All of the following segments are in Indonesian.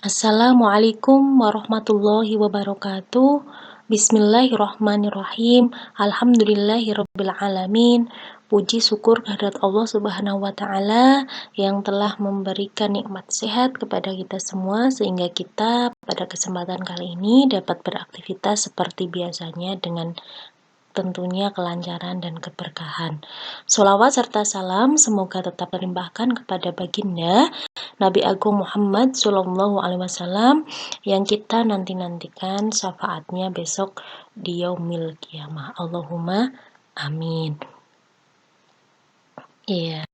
Assalamualaikum warahmatullahi wabarakatuh. Bismillahirrahmanirrahim. Alhamdulillahirabbil alamin. Puji syukur kehadirat Allah Subhanahu wa taala yang telah memberikan nikmat sehat kepada kita semua sehingga kita pada kesempatan kali ini dapat beraktivitas seperti biasanya dengan tentunya kelancaran dan keberkahan. Sholawat serta salam semoga tetap terlimpahkan kepada baginda Nabi Agung Muhammad Shallallahu Alaihi Wasallam yang kita nantikan syafaatnya besok di yaumil kiamah. Allahumma amin. Iya.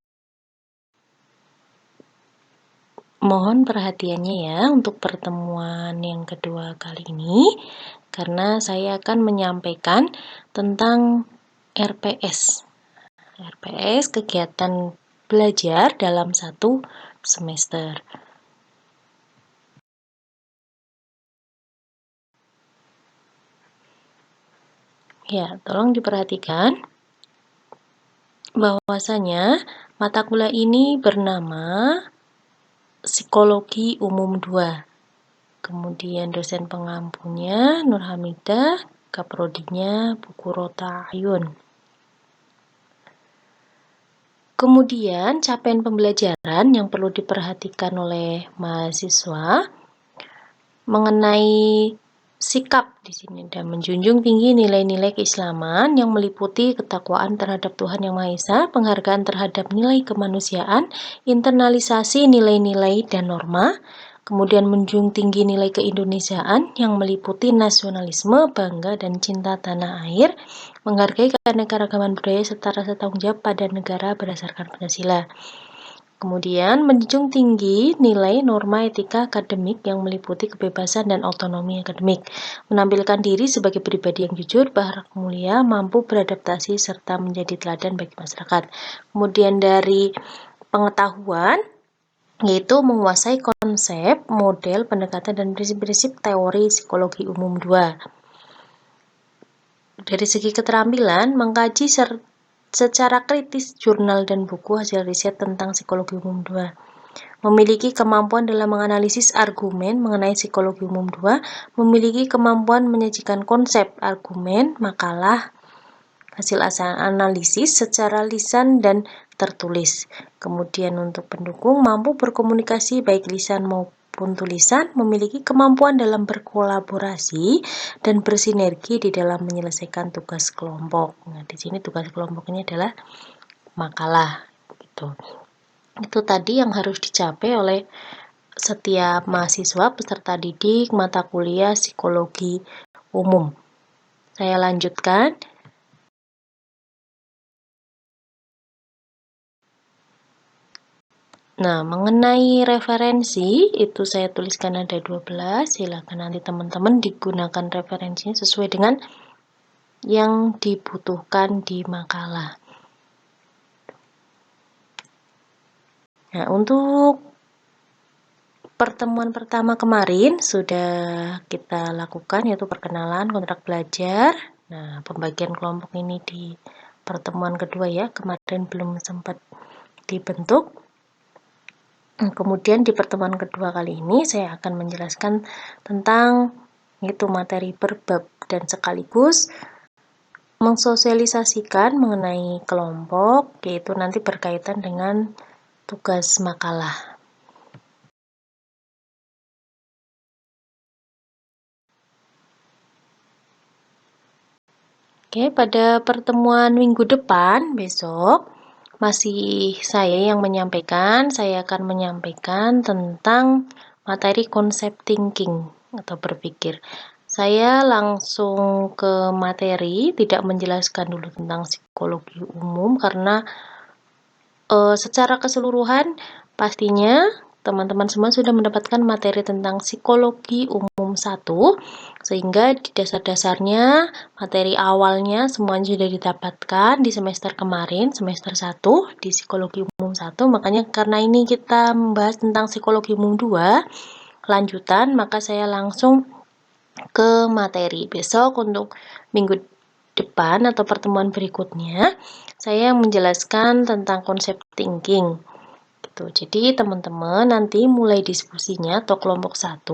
Mohon perhatiannya ya untuk pertemuan yang kedua kali ini karena saya akan menyampaikan tentang RPS. RPS kegiatan belajar dalam satu semester. Ya, tolong diperhatikan bahwasanya mata kuliah ini bernama Psikologi Umum 2. Kemudian dosen pengampunya Nur Hamidah, kaprodinya Bu Qurrota Ayun. Kemudian capaian pembelajaran yang perlu diperhatikan oleh mahasiswa mengenai sikap di sini dan menjunjung tinggi nilai-nilai keislaman yang meliputi ketakwaan terhadap Tuhan Yang Maha Esa, penghargaan terhadap nilai kemanusiaan, internalisasi nilai-nilai dan norma, kemudian menjunjung tinggi nilai keindonesiaan yang meliputi nasionalisme, bangga dan cinta tanah air, menghargai keanekaragaman budaya serta rasa tanggung jawab pada negara berdasarkan Pancasila. Kemudian menjunjung tinggi nilai norma etika akademik yang meliputi kebebasan dan otonomi akademik, menampilkan diri sebagai pribadi yang jujur, berakhlak mulia, mampu beradaptasi serta menjadi teladan bagi masyarakat. Kemudian dari pengetahuan yaitu menguasai konsep, model, pendekatan dan prinsip-prinsip teori psikologi umum 2. Dari segi keterampilan mengkaji secara kritis jurnal dan buku hasil riset tentang psikologi umum 2. Memiliki kemampuan dalam menganalisis argumen mengenai psikologi umum 2, memiliki kemampuan menyajikan konsep, argumen, makalah, hasil analisis secara lisan dan tertulis. Kemudian untuk pendukung mampu berkomunikasi baik lisan maupun tulisan, memiliki kemampuan dalam berkolaborasi dan bersinergi di dalam menyelesaikan tugas kelompok. Nah, di sini tugas kelompok ini adalah makalah gitu. Itu tadi yang harus dicapai oleh setiap mahasiswa peserta didik mata kuliah psikologi umum. Saya lanjutkan. Nah, mengenai referensi, itu saya tuliskan ada 12, silakan nanti teman-teman digunakan referensinya sesuai dengan yang dibutuhkan di makalah. Nah, untuk pertemuan pertama kemarin sudah kita lakukan yaitu perkenalan kontrak belajar. Nah, pembagian kelompok ini di pertemuan kedua ya, kemarin belum sempat dibentuk. Kemudian di pertemuan kedua kali ini saya akan menjelaskan tentang itu materi per bab dan sekaligus mensosialisasikan mengenai kelompok, yaitu nanti berkaitan dengan tugas makalah. Oke, pada pertemuan minggu depan besok masih saya yang menyampaikan, saya akan menyampaikan tentang materi konsep thinking atau berpikir. Saya langsung ke materi, tidak menjelaskan dulu tentang psikologi umum karena secara keseluruhan pastinya teman-teman semua sudah mendapatkan materi tentang psikologi umum 1, sehingga di dasar-dasarnya, materi awalnya semuanya sudah didapatkan di semester kemarin, semester 1, di psikologi umum 1, makanya karena ini kita membahas tentang psikologi umum 2, kelanjutan, maka saya langsung ke materi. Besok untuk minggu depan atau pertemuan berikutnya, saya menjelaskan tentang konsep thinking. Gitu. Jadi teman-teman nanti mulai diskusinya atau kelompok 1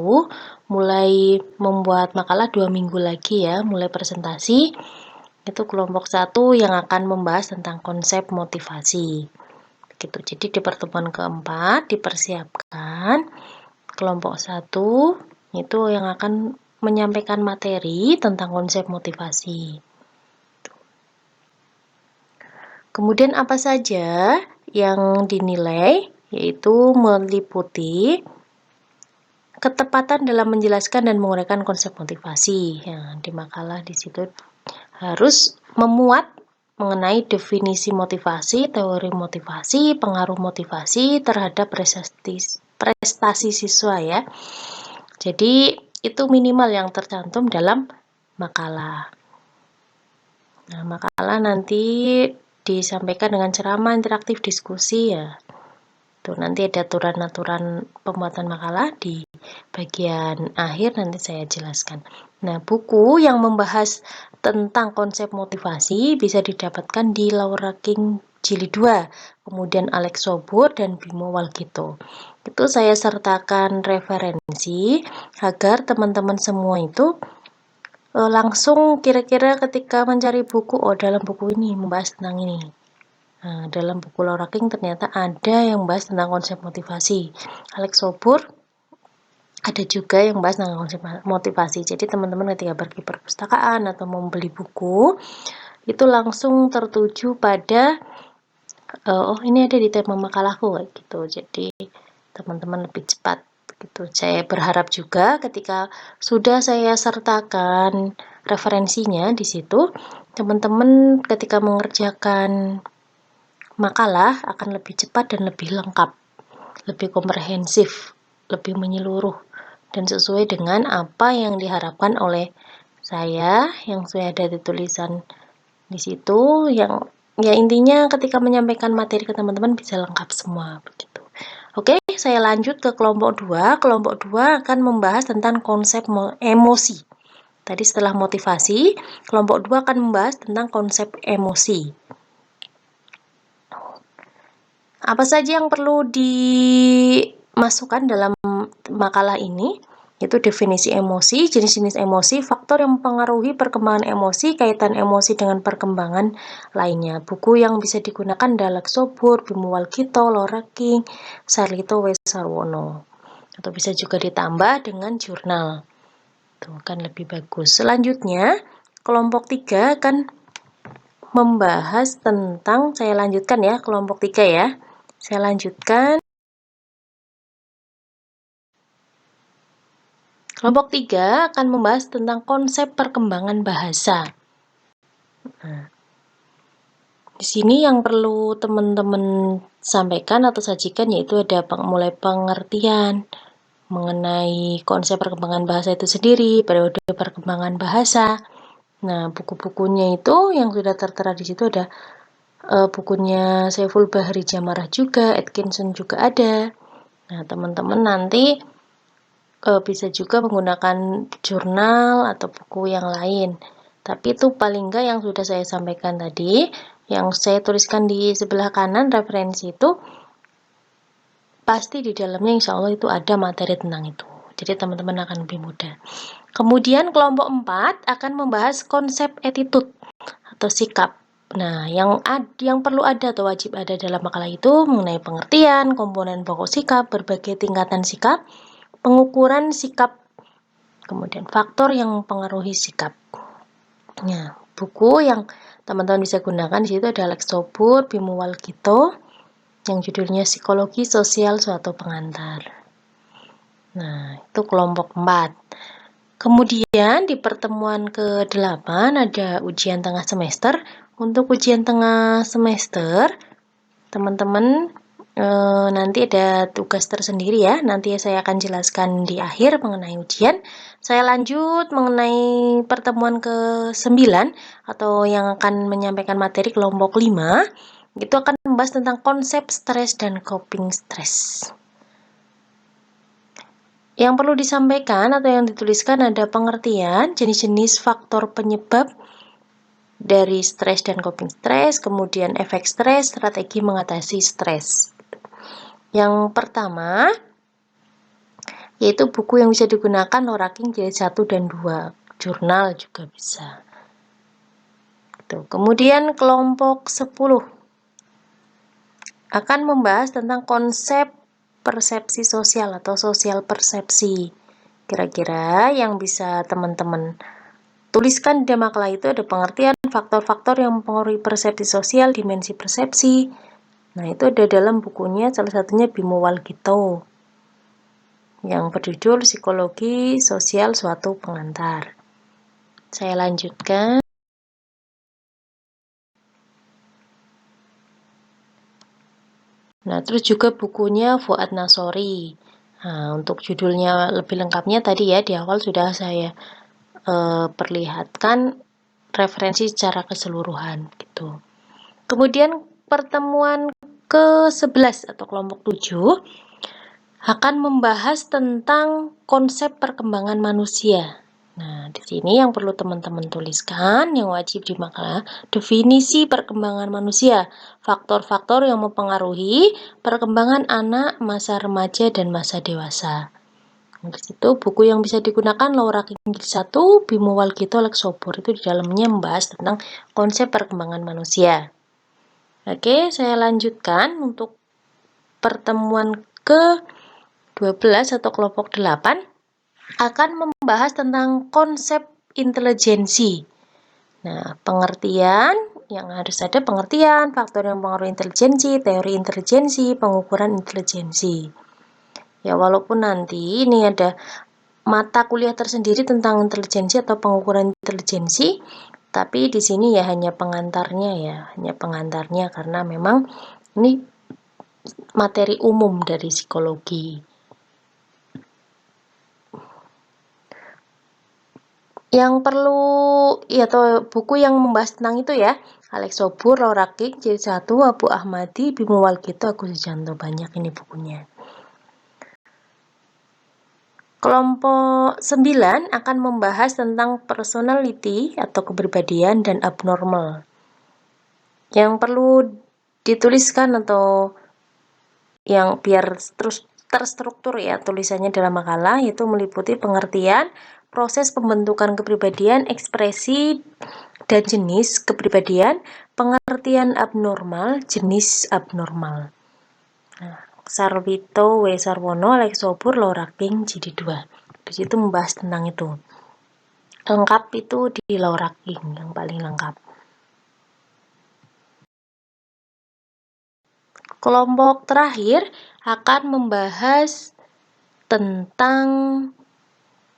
mulai membuat makalah 2 minggu lagi ya, mulai presentasi. Itu kelompok 1 yang akan membahas tentang konsep motivasi. Gitu. Jadi di pertemuan keempat dipersiapkan kelompok 1 itu yang akan menyampaikan materi tentang konsep motivasi. Kemudian apa saja yang dinilai, yaitu meliputi ketepatan dalam menjelaskan dan menguraikan konsep motivasi. Ya, di makalah di situ harus memuat mengenai definisi motivasi, teori motivasi, pengaruh motivasi terhadap prestasi siswa ya. Jadi itu minimal yang tercantum dalam makalah. Nah, makalah nanti disampaikan dengan ceramah, interaktif, diskusi ya. Tuh, nanti ada aturan-aturan pembuatan makalah di bagian akhir nanti saya jelaskan. Nah, buku yang membahas tentang konsep motivasi bisa didapatkan di Laura King Jilid 2, kemudian Alex Sobur dan Bimo Walgito. Itu saya sertakan referensi agar teman-teman semua itu langsung kira-kira ketika mencari buku, oh dalam buku ini membahas tentang ini. Nah, dalam buku Laura King ternyata ada yang membahas tentang konsep motivasi. Alex Sobur ada juga yang membahas tentang konsep motivasi. Jadi teman-teman ketika pergi perpustakaan atau membeli buku, itu langsung tertuju pada oh ini ada di tema makalahku kayak gitu. Jadi teman-teman lebih cepat gitu. Saya berharap juga ketika sudah saya sertakan referensinya di situ, teman-teman ketika mengerjakan makalah akan lebih cepat dan lebih lengkap, lebih komprehensif, lebih menyeluruh, dan sesuai dengan apa yang diharapkan oleh saya yang sudah ada di tulisan di situ, yang ya intinya ketika menyampaikan materi ke teman-teman bisa lengkap semua begitu. Oke, saya lanjut ke kelompok 2. Kelompok 2 akan membahas tentang konsep emosi. Tadi setelah motivasi, kelompok 2 akan membahas tentang konsep emosi. Apa saja yang perlu dimasukkan dalam makalah ini? Itu definisi emosi, jenis-jenis emosi, faktor yang mempengaruhi perkembangan emosi, kaitan emosi dengan perkembangan lainnya. Buku yang bisa digunakan adalah Sobur, Bimo Walgito, Laura King, Sarlito Wesarwono. Atau bisa juga ditambah dengan jurnal. Itu kan lebih bagus. Selanjutnya, kelompok 3 akan membahas tentang, saya lanjutkan ya, kelompok 3 ya. Saya lanjutkan. Kelompok 3 akan membahas tentang konsep perkembangan bahasa. Nah, di sini yang perlu teman-teman sampaikan atau sajikan yaitu ada mulai pengertian mengenai konsep perkembangan bahasa itu sendiri, periode perkembangan bahasa. Nah, buku-bukunya itu yang sudah tertera di situ ada bukunya Saiful Bahri Jamarah juga, Atkinson juga ada. Nah, teman-teman nanti bisa juga menggunakan jurnal atau buku yang lain. Tapi itu paling enggak yang sudah saya sampaikan tadi, yang saya tuliskan di sebelah kanan referensi itu, pasti di dalamnya insya Allah itu ada materi tentang itu. Jadi teman-teman akan lebih mudah. Kemudian kelompok 4 akan membahas konsep attitude atau sikap. Nah, yang perlu ada atau wajib ada dalam makalah itu mengenai pengertian, komponen pokok sikap, berbagai tingkatan sikap, pengukuran sikap, kemudian faktor yang mempengaruhi sikap. Nah, buku yang teman-teman bisa gunakan di situ ada Alex Sobur, Bimo Walgito, yang judulnya Psikologi Sosial Suatu Pengantar. Nah, itu kelompok 4. Kemudian di pertemuan ke-8 ada ujian tengah semester. Untuk ujian tengah semester, teman-teman nanti ada tugas tersendiri ya. Nanti saya akan jelaskan di akhir mengenai ujian. Saya lanjut mengenai pertemuan ke-9 atau yang akan menyampaikan materi kelompok 5. Itu akan membahas tentang konsep stres dan coping stress. Yang perlu disampaikan atau yang dituliskan ada pengertian jenis-jenis faktor penyebab dari stres dan coping stres, kemudian efek stres, strategi mengatasi stres. Yang pertama, yaitu buku yang bisa digunakan Loraking jilid 1 dan 2. Jurnal juga bisa. Kemudian kelompok 10 akan membahas tentang konsep persepsi sosial atau sosial persepsi. Kira-kira yang bisa teman-teman tuliskan di makalah itu ada pengertian faktor-faktor yang mempengaruhi persepsi sosial, dimensi persepsi. Nah, itu ada dalam bukunya, salah satunya Bimo Walgito, yang berjudul Psikologi Sosial Suatu Pengantar. Saya lanjutkan. Nah, terus juga bukunya Fuad Nasori. Nah, untuk judulnya lebih lengkapnya tadi ya, di awal sudah saya perlihatkan referensi secara keseluruhan gitu. Kemudian pertemuan ke-11 atau kelompok 7 akan membahas tentang konsep perkembangan manusia. Nah, di sini yang perlu teman-teman tuliskan, yang wajib di makalah, definisi perkembangan manusia, faktor-faktor yang mempengaruhi perkembangan anak, masa remaja, dan masa dewasa. Di situ buku yang bisa digunakan Loraking jilid 1, Bimo Walgito, Lex Sobor, itu di dalamnya membahas tentang konsep perkembangan manusia. Oke, saya lanjutkan untuk pertemuan ke-12 atau kelompok 8 akan membahas tentang konsep intelijensi. Nah, pengertian yang harus ada pengertian, faktor yang mempengaruhi intelijensi, teori intelijensi, pengukuran intelijensi. Ya, walaupun nanti ini ada mata kuliah tersendiri tentang intelijensi atau pengukuran intelijensi, tapi di sini ya hanya pengantarnya karena memang ini materi umum dari psikologi. Yang perlu atau buku yang membahas tentang itu ya, Alex Sobur, Loraking jilid 1, Abu Ahmadi, Bimo Walgito, Agus Sujanto, banyak ini bukunya. Kelompok 9 akan membahas tentang personality atau kepribadian dan abnormal. Yang perlu dituliskan atau yang biar terus terstruktur ya tulisannya dalam makalah, yaitu meliputi pengertian, proses pembentukan kepribadian, ekspresi dan jenis kepribadian, pengertian abnormal, jenis abnormal. Nah, Sarwito W. Sarwono, Lex Sobur, Loraking jilid 2. Di situ membahas tentang itu. Lengkap itu di Loraking yang paling lengkap. Kelompok terakhir akan membahas tentang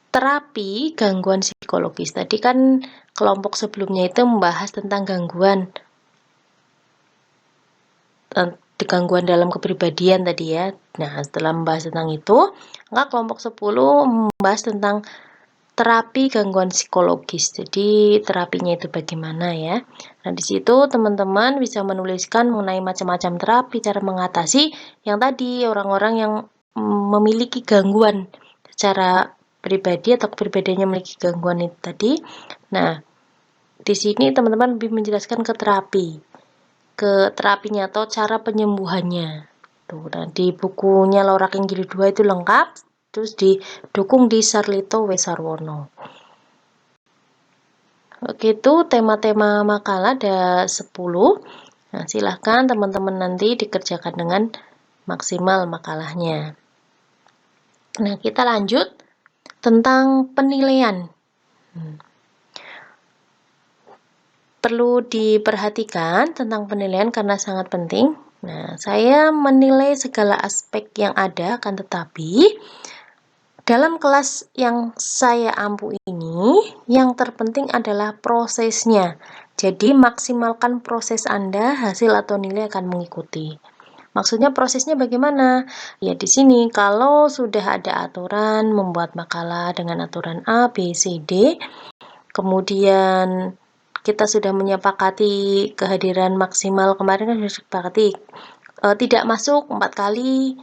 terapi gangguan psikologis. Tadi kan kelompok sebelumnya itu membahas tentang gangguan dalam kepribadian tadi ya. Nah, setelah membahas tentang itu, maka kelompok 10 membahas tentang terapi gangguan psikologis. Jadi, terapinya itu bagaimana ya. Nah, di situ teman-teman bisa menuliskan mengenai macam-macam terapi, cara mengatasi yang tadi orang-orang yang memiliki gangguan secara pribadi atau kepribadiannya memiliki gangguan itu tadi. Nah, di sini teman-teman lebih menjelaskan ke terapinya atau cara penyembuhannya. Tuh, nah, di bukunya Loraking jilid 2 itu lengkap, terus didukung di Sarlito W. Sarwono. Oke, itu tema-tema makalah ada 10. Nah, silahkan teman-teman nanti dikerjakan dengan maksimal makalahnya. Nah, kita lanjut tentang penilaian. Perlu diperhatikan tentang penilaian karena sangat penting. Nah, saya menilai segala aspek yang ada, akan tetapi dalam kelas yang saya ampu ini, yang terpenting adalah prosesnya. Jadi, maksimalkan proses Anda, hasil atau nilai akan mengikuti. Maksudnya prosesnya bagaimana? Ya, di sini kalau sudah ada aturan membuat makalah dengan aturan A, B, C, D, kemudian kita sudah menyepakati kehadiran maksimal, kemarin kan sudah disepakati tidak masuk 4 kali,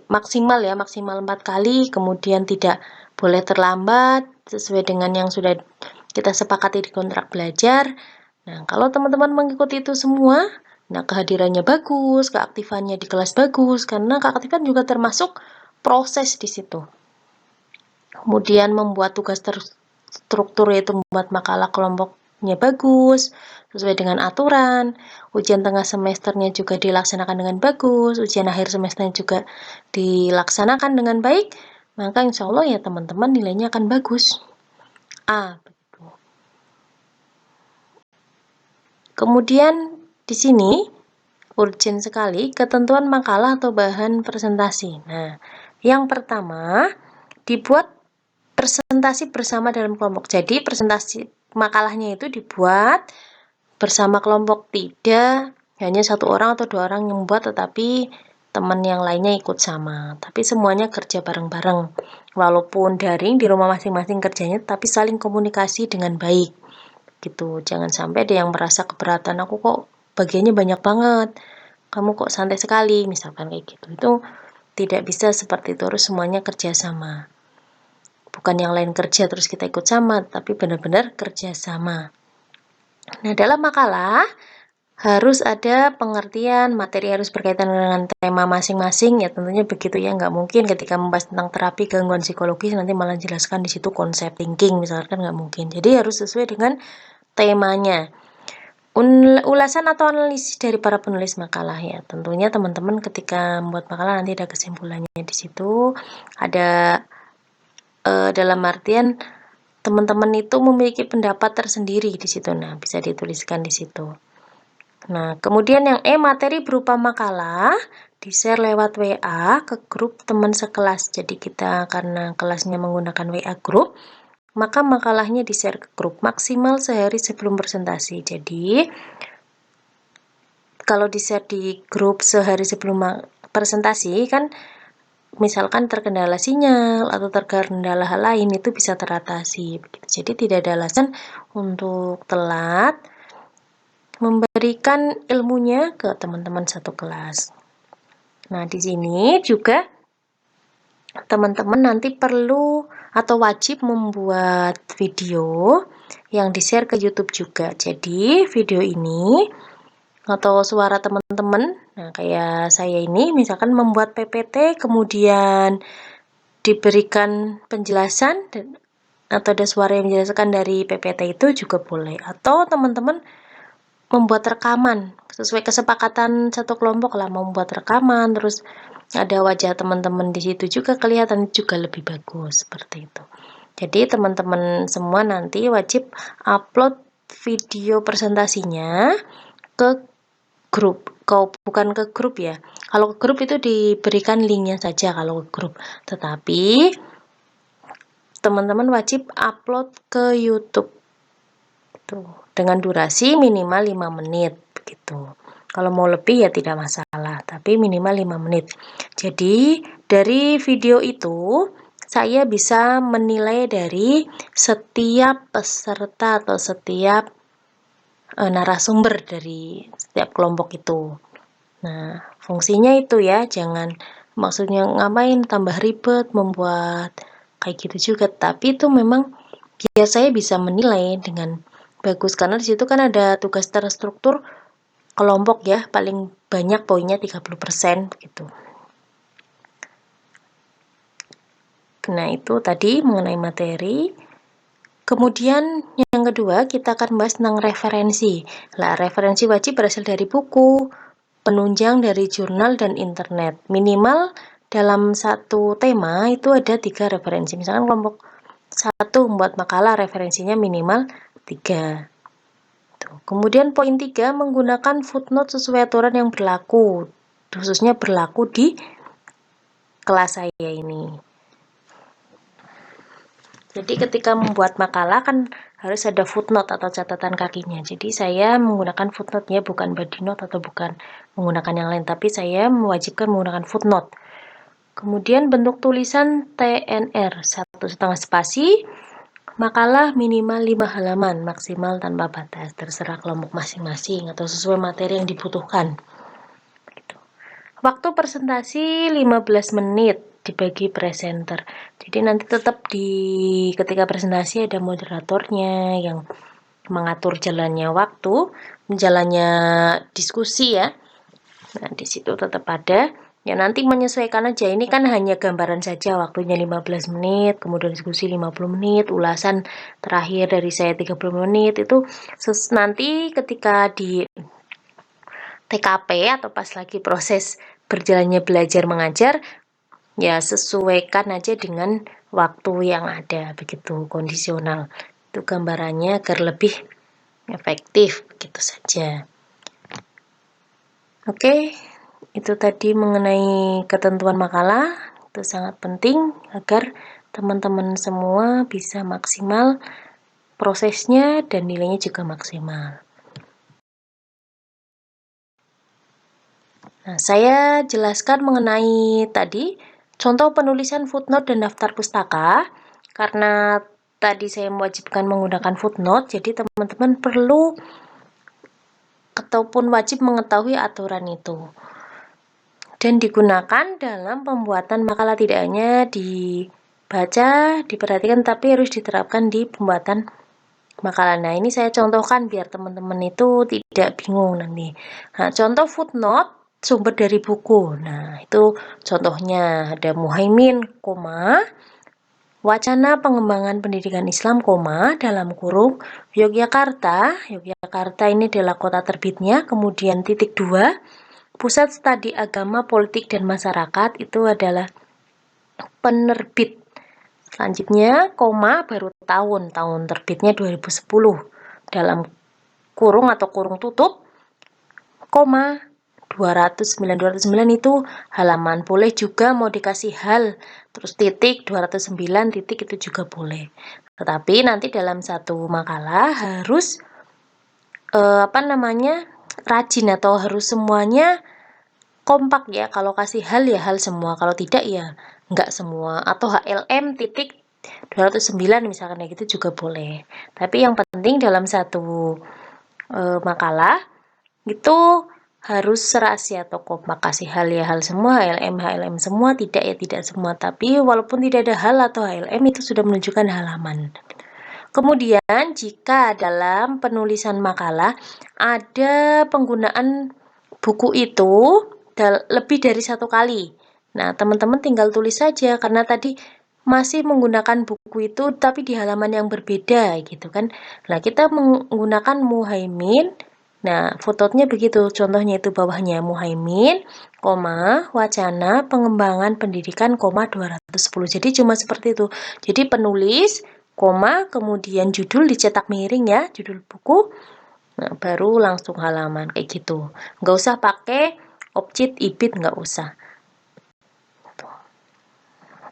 maksimal 4 kali, kemudian tidak boleh terlambat sesuai dengan yang sudah kita sepakati di kontrak belajar. Nah, kalau teman-teman mengikuti itu semua, Nah, kehadirannya bagus, keaktifannya di kelas bagus, karena keaktifan juga termasuk proses di situ. Kemudian membuat tugas terstruktur, yaitu membuat makalah kelompoknya bagus, sesuai dengan aturan. Ujian tengah semesternya juga dilaksanakan dengan bagus, ujian akhir semesternya juga dilaksanakan dengan baik, maka insya Allah ya teman-teman nilainya akan bagus. Begitu. Kemudian di sini urgent sekali ketentuan makalah atau bahan presentasi. Nah, yang pertama dibuat presentasi bersama dalam kelompok. Jadi presentasi makalahnya itu dibuat bersama kelompok, tidak hanya satu orang atau dua orang yang membuat, tetapi teman yang lainnya ikut sama. Tapi semuanya kerja bareng-bareng. Walaupun daring di rumah masing-masing kerjanya, tapi saling komunikasi dengan baik. Gitu. Jangan sampai ada yang merasa keberatan, aku kok bagiannya banyak banget, kamu kok santai sekali, misalkan kayak gitu. Itu tidak bisa seperti itu, harus semuanya kerja sama. Bukan yang lain kerja terus kita ikut sama, tapi benar-benar kerja sama. Nah, dalam makalah harus ada pengertian, materi harus berkaitan dengan tema masing-masing, ya tentunya begitu ya, nggak mungkin ketika membahas tentang terapi gangguan psikologis nanti malah jelaskan di situ konsep thinking, misalkan nggak mungkin. Jadi harus sesuai dengan temanya. Ulasan atau analisis dari para penulis makalah ya. Tentunya teman-teman ketika membuat makalah nanti ada kesimpulannya di situ. Ada dalam artian teman-teman itu memiliki pendapat tersendiri di situ. Nah, bisa dituliskan di situ. Nah, kemudian yang materi berupa makalah di-share lewat WA ke grup teman sekelas. Jadi kita karena kelasnya menggunakan WA grup, maka makalahnya di-share ke grup maksimal sehari sebelum presentasi. Jadi kalau di-share di grup sehari sebelum presentasi kan misalkan terkendala sinyal atau terkendala hal lain, itu bisa teratasi begitu. Jadi tidak ada alasan untuk telat memberikan ilmunya ke teman-teman satu kelas. Nah, di sini juga teman-teman nanti perlu atau wajib membuat video yang di-share ke YouTube juga. Jadi video ini atau suara teman-teman, nah kayak saya ini misalkan membuat PPT, kemudian diberikan penjelasan atau ada suara yang menjelaskan dari PPT itu juga boleh. Atau teman-teman membuat rekaman sesuai kesepakatan satu kelompok lah, membuat rekaman terus ada wajah teman-teman di situ juga kelihatan, juga lebih bagus seperti itu. Jadi teman-teman semua nanti wajib upload video presentasinya ke grup. Bukan ke grup ya. Kalau ke grup itu diberikan linknya saja kalau ke grup. Tetapi teman-teman wajib upload ke YouTube. Tuh, dengan durasi minimal 5 menit begitu. Kalau mau lebih ya tidak masalah, tapi minimal 5 menit. Jadi, dari video itu saya bisa menilai dari setiap peserta atau setiap narasumber dari setiap kelompok itu. Nah, fungsinya itu ya, jangan maksudnya ngapain tambah ribet membuat kayak gitu juga, tapi itu memang biar saya bisa menilai dengan bagus karena di situ kan ada tugas terstruktur kelompok ya, paling banyak poinnya 30% gitu. Nah, itu tadi mengenai materi. Kemudian yang kedua kita akan bahas tentang referensi. Nah, referensi wajib berasal dari buku, penunjang dari jurnal dan internet. Minimal dalam satu tema itu ada 3 referensi. Misalkan kelompok 1 membuat makalah, referensinya minimal 3. Kemudian poin 3, menggunakan footnote sesuai aturan yang berlaku, khususnya berlaku di kelas saya ini. Jadi ketika membuat makalah kan harus ada footnote atau catatan kakinya. Jadi saya menggunakan footnote-nya, bukan body note atau bukan menggunakan yang lain, tapi saya mewajibkan menggunakan footnote. Kemudian bentuk tulisan TNR 1,5 spasi, makalah minimal 5 halaman, maksimal tanpa batas, terserah kelompok masing-masing atau sesuai materi yang dibutuhkan. Waktu presentasi 15 menit dibagi presenter. Jadi nanti tetap ketika presentasi ada moderatornya yang mengatur jalannya waktu, jalannya diskusi ya. Nah, di situ tetap ada. Ya, nanti menyesuaikan aja. Ini kan hanya gambaran saja, waktunya 15 menit, kemudian diskusi 50 menit, ulasan terakhir dari saya 30 menit. Itu nanti ketika di TKP atau pas lagi proses berjalannya belajar mengajar, ya sesuaikan aja dengan waktu yang ada, begitu kondisional. Itu gambarannya agar lebih efektif, begitu saja. Oke. Itu tadi mengenai ketentuan makalah, itu sangat penting agar teman-teman semua bisa maksimal prosesnya dan nilainya juga maksimal. Nah, saya jelaskan mengenai tadi contoh penulisan footnote dan daftar pustaka. Karena tadi saya mewajibkan menggunakan footnote, jadi teman-teman perlu ataupun wajib mengetahui aturan itu. Dan digunakan dalam pembuatan makalah, tidak hanya dibaca, diperhatikan, tapi harus diterapkan di pembuatan makalah. Nah, ini saya contohkan biar teman-teman itu tidak bingung nanti. Nah, contoh footnote sumber dari buku. Nah, itu contohnya ada Muhaimin, Wacana Pengembangan Pendidikan Islam, dalam kurung Yogyakarta. Yogyakarta ini adalah kota terbitnya, kemudian titik 2. Pusat Studi Agama, Politik, dan Masyarakat itu adalah penerbit. Selanjutnya, baru tahun terbitnya 2010. Dalam kurung atau kurung tutup, 209 itu halaman. Boleh juga mau dikasih hal, terus titik 209 titik itu juga boleh. Tetapi nanti dalam satu makalah harus rajin atau harus semuanya kompak ya. Kalau kasih hal ya hal semua, kalau tidak ya enggak semua, atau HLM titik 209 misalkan kayak gitu juga boleh. Tapi yang penting dalam satu makalah itu harus serasi atau kompak, kasih hal ya hal semua, HLM semua, tidak ya tidak semua. Tapi walaupun tidak ada hal atau HLM itu sudah menunjukkan halaman. Kemudian jika dalam penulisan makalah ada penggunaan buku itu lebih dari satu kali. Nah, teman-teman tinggal tulis saja karena tadi masih menggunakan buku itu tapi di halaman yang berbeda gitu kan. Nah, kita menggunakan Muhaimin. Nah, fotonya begitu. Contohnya itu bawahnya Muhaimin, wacana pengembangan pendidikan, 210. Jadi cuma seperti itu. Jadi penulis, kemudian judul dicetak miring ya, judul buku. Nah, baru langsung halaman kayak gitu. Nggak usah pakai objek ibit, nggak usah.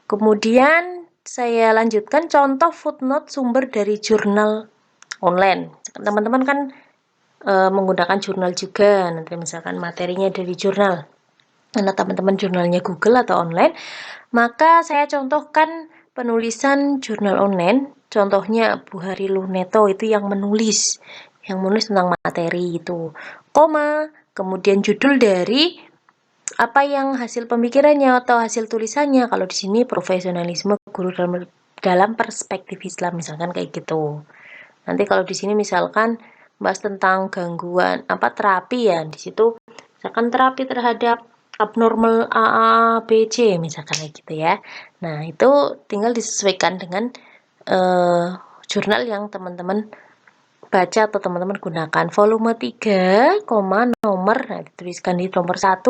Kemudian saya lanjutkan contoh footnote sumber dari jurnal online. Teman-teman kan menggunakan jurnal juga. Nanti misalkan materinya dari jurnal. Karena teman-teman jurnalnya Google atau online, maka saya contohkan penulisan jurnal online. Contohnya Bu Hari Luneto itu yang menulis tentang materi itu. Kemudian judul dari apa yang hasil pemikirannya atau hasil tulisannya. Kalau di sini profesionalisme guru dalam perspektif Islam misalkan kayak gitu. Nanti kalau di sini misalkan bahas tentang gangguan terapi ya, di situ misalkan terapi terhadap abnormal A, B, C misalkan kayak gitu ya. Nah, itu tinggal disesuaikan dengan jurnal yang teman-teman baca atau teman-teman gunakan. Volume 3, nomor, nah dituliskan di nomor 1,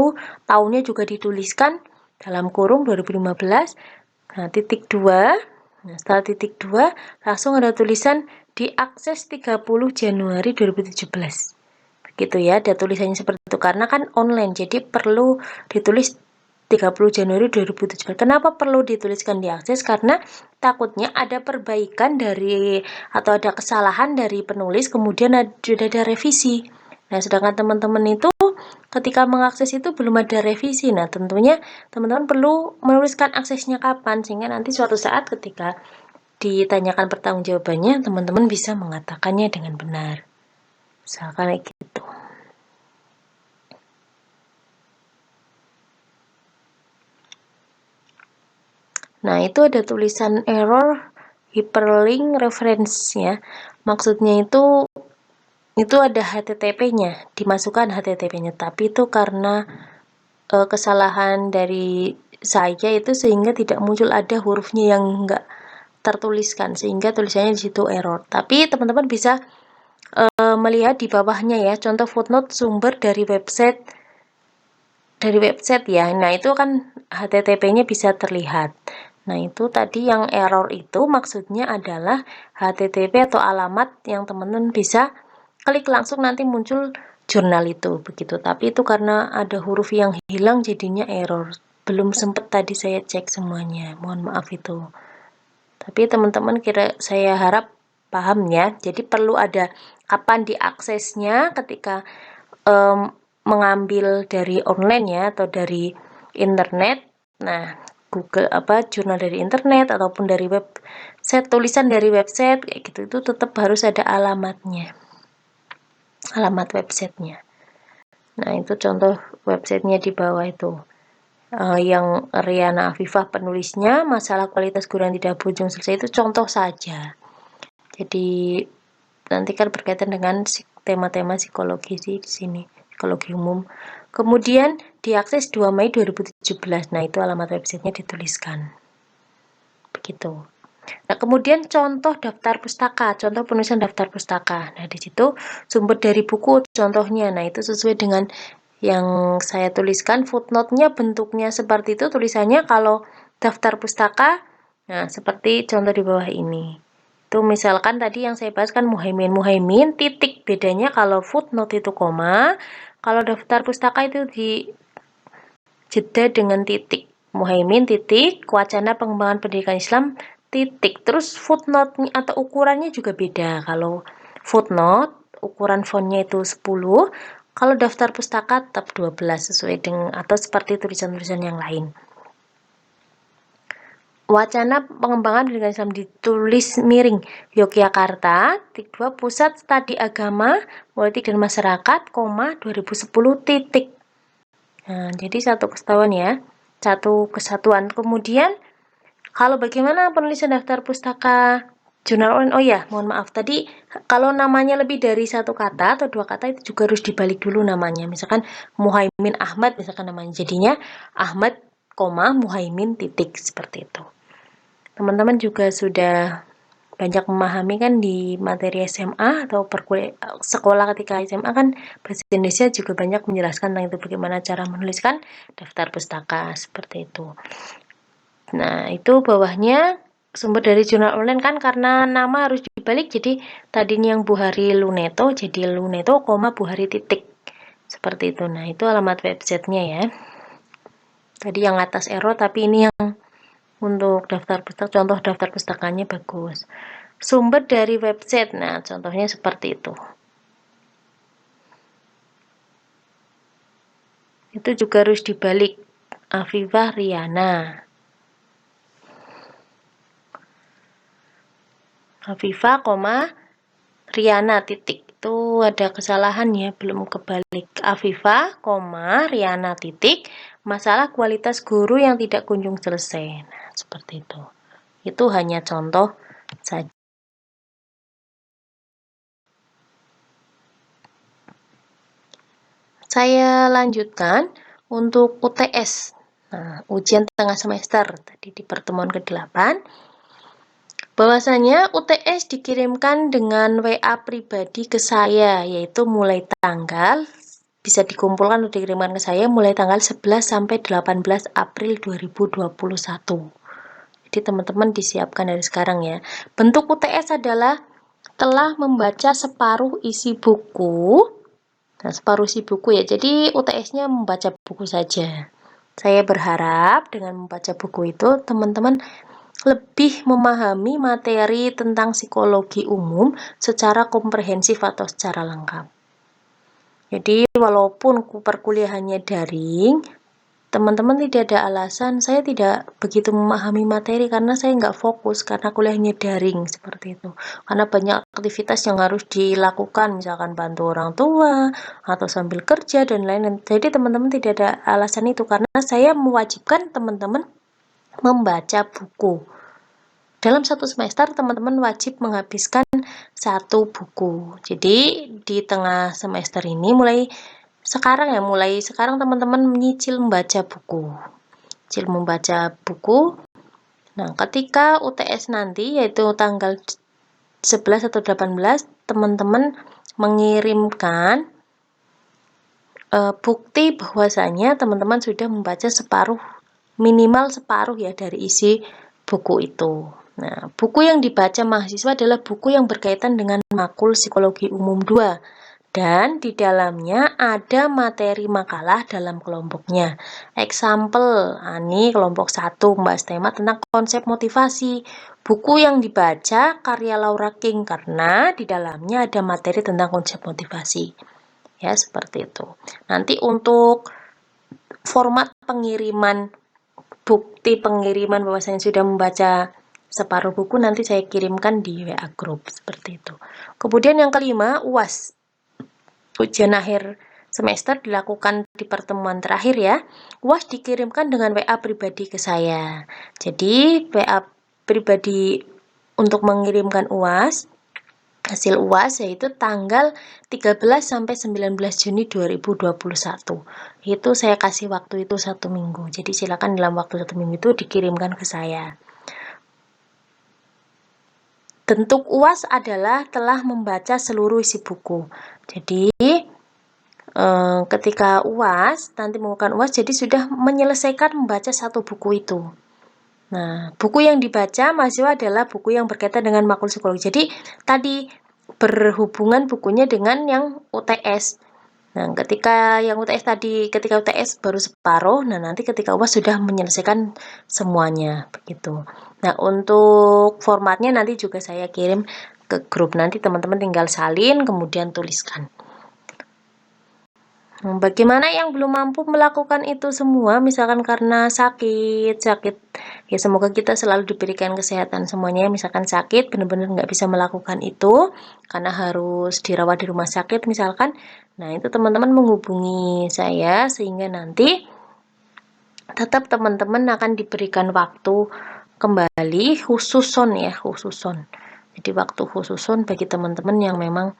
tahunnya juga dituliskan dalam kurung 2015. Nah, titik 2. Nah, setelah titik 2 langsung ada tulisan diakses 30 Januari 2017. Begitu ya, ada tulisannya seperti itu karena kan online, jadi perlu ditulis 30 Januari 2017. Kenapa perlu dituliskan diakses? Karena takutnya ada perbaikan dari atau ada kesalahan dari penulis, kemudian sudah ada revisi. Nah, sedangkan teman-teman itu ketika mengakses itu belum ada revisi. Nah, tentunya teman-teman perlu menuliskan aksesnya kapan, sehingga nanti suatu saat ketika ditanyakan pertanggungjawabannya, teman-teman bisa mengatakannya dengan benar. Misalkan kayak gitu. Nah, itu ada tulisan error hyperlink reference ya. Maksudnya itu itu ada HTTP-nya, dimasukkan HTTP-nya, tapi itu karena kesalahan dari saya itu sehingga tidak muncul, ada hurufnya yang enggak tertuliskan sehingga tulisannya di situ error. Tapi teman-teman bisa melihat di bawahnya ya, contoh footnote sumber dari website ya. Nah, itu kan HTTP-nya bisa terlihat. Nah, itu tadi yang error itu maksudnya adalah HTTP atau alamat yang teman-teman bisa klik langsung nanti muncul jurnal itu begitu. Tapi itu karena ada huruf yang hilang jadinya error. Belum sempat tadi saya cek semuanya. Mohon maaf itu. Tapi teman-teman saya harap paham ya. Jadi perlu ada kapan diaksesnya ketika mengambil dari online ya atau dari internet. Nah, Google jurnal dari internet ataupun dari website, tulisan dari website kayak gitu, itu tetap harus ada alamatnya, alamat websitenya. Nah, itu contoh websitenya di bawah itu. Yang Riana Afifah penulisnya, masalah kualitas guru yang tidak berujung selesai, itu contoh saja. Jadi nanti kan berkaitan dengan tema-tema psikologi sih di sini, psikologi umum. Kemudian diakses 2 Mei 2017. Nah, itu alamat websitenya dituliskan. Begitu. Nah, kemudian contoh daftar pustaka, contoh penulisan daftar pustaka. Nah, di situ sumber dari buku contohnya. Nah, itu sesuai dengan yang saya tuliskan, footnote-nya bentuknya seperti itu tulisannya. Kalau daftar pustaka, nah seperti contoh di bawah ini. Itu misalkan tadi yang saya bahas kan Muhaimin, titik. Bedanya kalau footnote itu koma, kalau daftar pustaka itu di jeda dengan titik. Muhaimin titik, wacana pengembangan pendidikan Islam titik. Terus footnote atau ukurannya juga beda. Kalau footnote ukuran fontnya itu 10, kalau daftar pustaka tetap 12 sesuai dengan atau seperti tulisan-tulisan yang lain. Wacana pengembangan pendidikan Islam ditulis miring Yogyakarta, titik 2 Pusat Studi Agama, Politik dan Masyarakat, 2010 titik. Nah, jadi satu kesatuan ya, satu kesatuan. Kemudian kalau bagaimana penulisan daftar pustaka jurnal online? Oh ya, mohon maaf tadi kalau namanya lebih dari satu kata atau dua kata itu juga harus dibalik dulu namanya. Misalkan Muhaimin Ahmad misalkan namanya, jadinya Ahmad, Muhaimin titik seperti itu. Teman-teman juga sudah banyak memahami kan di materi SMA atau sekolah ketika SMA kan bahasa Indonesia juga banyak menjelaskan tentang itu, bagaimana cara menuliskan daftar pustaka seperti itu. Nah, itu bawahnya sumber dari jurnal online kan karena nama harus dibalik, jadi tadinya yang Buhari Luneto jadi Luneto, Buhari titik seperti itu. Nah, itu alamat websitenya ya. Tadi yang atas error, tapi ini yang untuk daftar pustaka, contoh daftar pustakanya bagus. Sumber dari website, nah contohnya seperti itu. Itu juga harus dibalik. Afifah Riana. Afifah, Riana titik. Itu ada kesalahan ya, belum kebalik. Afifah, Riana titik. Masalah kualitas guru yang tidak kunjung selesai. Nah, seperti itu. Itu hanya contoh saja. Saya lanjutkan untuk UTS. Nah, ujian tengah semester tadi di pertemuan ke-8. Bahwasanya UTS dikirimkan dengan WA pribadi ke saya, yaitu mulai tanggal bisa dikumpulkan atau dikirimkan ke saya mulai tanggal 11 sampai 18 April 2021. Jadi teman-teman disiapkan dari sekarang ya. Bentuk UTS adalah telah membaca separuh isi buku. Nah, separuh isi buku ya. Jadi UTS-nya membaca buku saja. Saya berharap dengan membaca buku itu teman-teman lebih memahami materi tentang psikologi umum secara komprehensif atau secara lengkap. Jadi walaupun perkuliahannya daring, teman-teman tidak ada alasan saya tidak begitu memahami materi karena saya nggak fokus karena kuliahnya daring seperti itu. Karena banyak aktivitas yang harus dilakukan, misalkan bantu orang tua atau sambil kerja dan lain-lain. Jadi teman-teman tidak ada alasan itu karena saya mewajibkan teman-teman membaca buku. dalam satu semester teman-teman wajib menghabiskan satu buku. Jadi di tengah semester ini mulai sekarang teman-teman menyicil membaca buku. Nah, ketika UTS nanti yaitu tanggal 11 atau 18, teman-teman mengirimkan bukti bahwasanya teman-teman sudah membaca minimal separuh ya dari isi buku itu. Nah, buku yang dibaca mahasiswa adalah buku yang berkaitan dengan makul psikologi umum 2 dan di dalamnya ada materi makalah dalam kelompoknya. Example, ini kelompok 1 membahas tema tentang konsep motivasi. Buku yang dibaca karya Laura King karena di dalamnya ada materi tentang konsep motivasi. Ya, seperti itu. Nanti untuk format pengiriman bukti pengiriman bahwasanya sudah membaca separuh buku nanti saya kirimkan di WA group seperti itu. Kemudian yang kelima, UAS. Ujian akhir semester dilakukan di pertemuan terakhir ya. UAS dikirimkan dengan WA pribadi ke saya. Jadi WA pribadi untuk mengirimkan UAS hasil UAS yaitu tanggal 13 sampai 19 Juni 2021. Itu saya kasih waktu itu 1 minggu. Jadi silakan dalam waktu 1 minggu itu dikirimkan ke saya. Bentuk UAS adalah telah membaca seluruh isi buku. Jadi ketika UAS, nanti melakukan UAS, jadi sudah menyelesaikan membaca satu buku itu. Nah, buku yang dibaca mahasiswa adalah buku yang berkaitan dengan makul psikologi. Jadi tadi berhubungan bukunya dengan yang UTS. Nah, ketika UTS baru separuh, nah nanti ketika UAS sudah menyelesaikan semuanya, begitu. Nah, untuk formatnya nanti juga saya kirim ke grup, nanti teman-teman tinggal salin, kemudian tuliskan. Bagaimana yang belum mampu melakukan itu semua, misalkan karena sakit, ya semoga kita selalu diberikan kesehatan semuanya, misalkan sakit, benar-benar nggak bisa melakukan itu, karena harus dirawat di rumah sakit misalkan, nah itu teman-teman menghubungi saya, sehingga nanti tetap teman-teman akan diberikan waktu kembali khususon. Jadi waktu khususon bagi teman-teman yang memang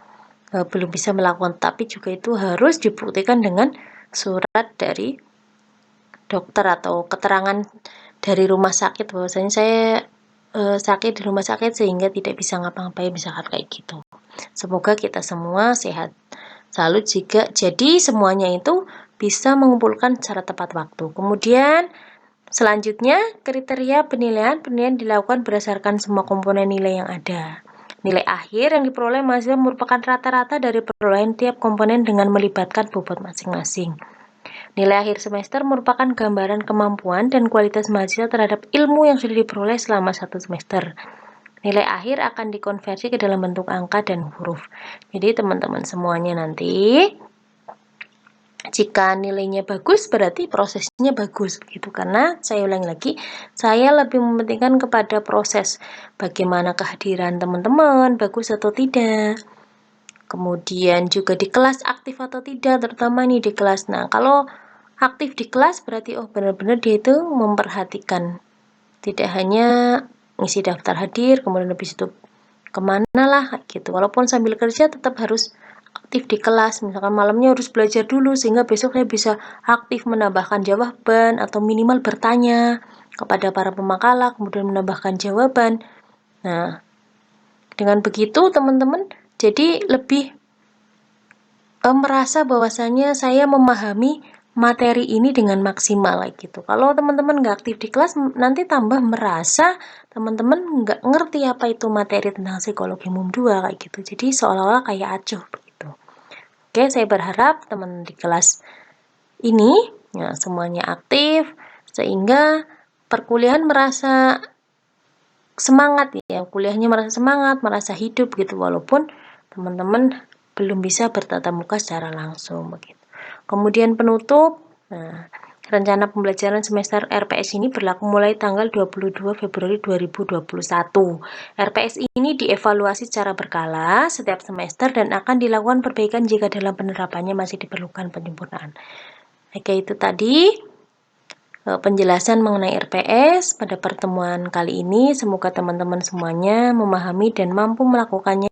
belum bisa melakukan, tapi juga itu harus dibuktikan dengan surat dari dokter atau keterangan dari rumah sakit bahwasanya saya sakit di rumah sakit sehingga tidak bisa ngapa-ngapain, misalkan kayak gitu. Semoga kita semua sehat selalu jadi semuanya itu bisa mengumpulkan secara tepat waktu. Kemudian selanjutnya kriteria penilaian dilakukan berdasarkan semua komponen nilai yang ada. Nilai akhir yang diperoleh mahasiswa merupakan rata-rata dari perolehan tiap komponen dengan melibatkan bobot masing-masing. Nilai akhir semester merupakan gambaran kemampuan dan kualitas mahasiswa terhadap ilmu yang sudah diperoleh selama satu semester. Nilai akhir akan dikonversi ke dalam bentuk angka dan huruf. Jadi teman-teman semuanya nanti jika nilainya bagus berarti prosesnya bagus gitu, karena saya ulangi lagi, saya lebih mementingkan kepada proses bagaimana kehadiran teman-teman bagus atau tidak, kemudian juga di kelas aktif atau tidak, terutama nih di kelas. Nah kalau aktif di kelas berarti benar-benar dia itu memperhatikan, tidak hanya ngisi daftar hadir kemudian habis itu kemana lah gitu, walaupun sambil kerja tetap harus aktif di kelas, misalkan malamnya harus belajar dulu sehingga besok saya bisa aktif menambahkan jawaban atau minimal bertanya kepada para pemakalah kemudian menambahkan jawaban. Nah dengan begitu teman-teman jadi lebih merasa bahwasanya saya memahami materi ini dengan maksimal gitu. Kalau teman-teman nggak aktif di kelas nanti tambah merasa teman-teman nggak ngerti apa itu materi tentang psikologi umum 2 kayak gitu. Jadi seolah-olah kayak acuh begitu. Oke, saya berharap teman di kelas ini ya, semuanya aktif sehingga perkuliahan merasa semangat ya, kuliahnya merasa semangat, merasa hidup gitu, walaupun teman-teman belum bisa bertatap muka secara langsung begitu. Kemudian penutup, nah, rencana pembelajaran semester RPS ini berlaku mulai tanggal 22 Februari 2021. RPS ini dievaluasi secara berkala setiap semester dan akan dilakukan perbaikan jika dalam penerapannya masih diperlukan penyempurnaan. Oke, itu tadi penjelasan mengenai RPS pada pertemuan kali ini. Semoga teman-teman semuanya memahami dan mampu melakukannya.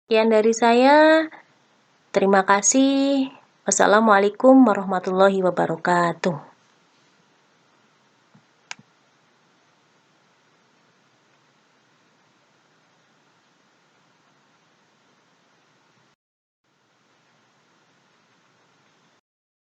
Sekian dari saya. Terima kasih. Wassalamualaikum warahmatullahi wabarakatuh.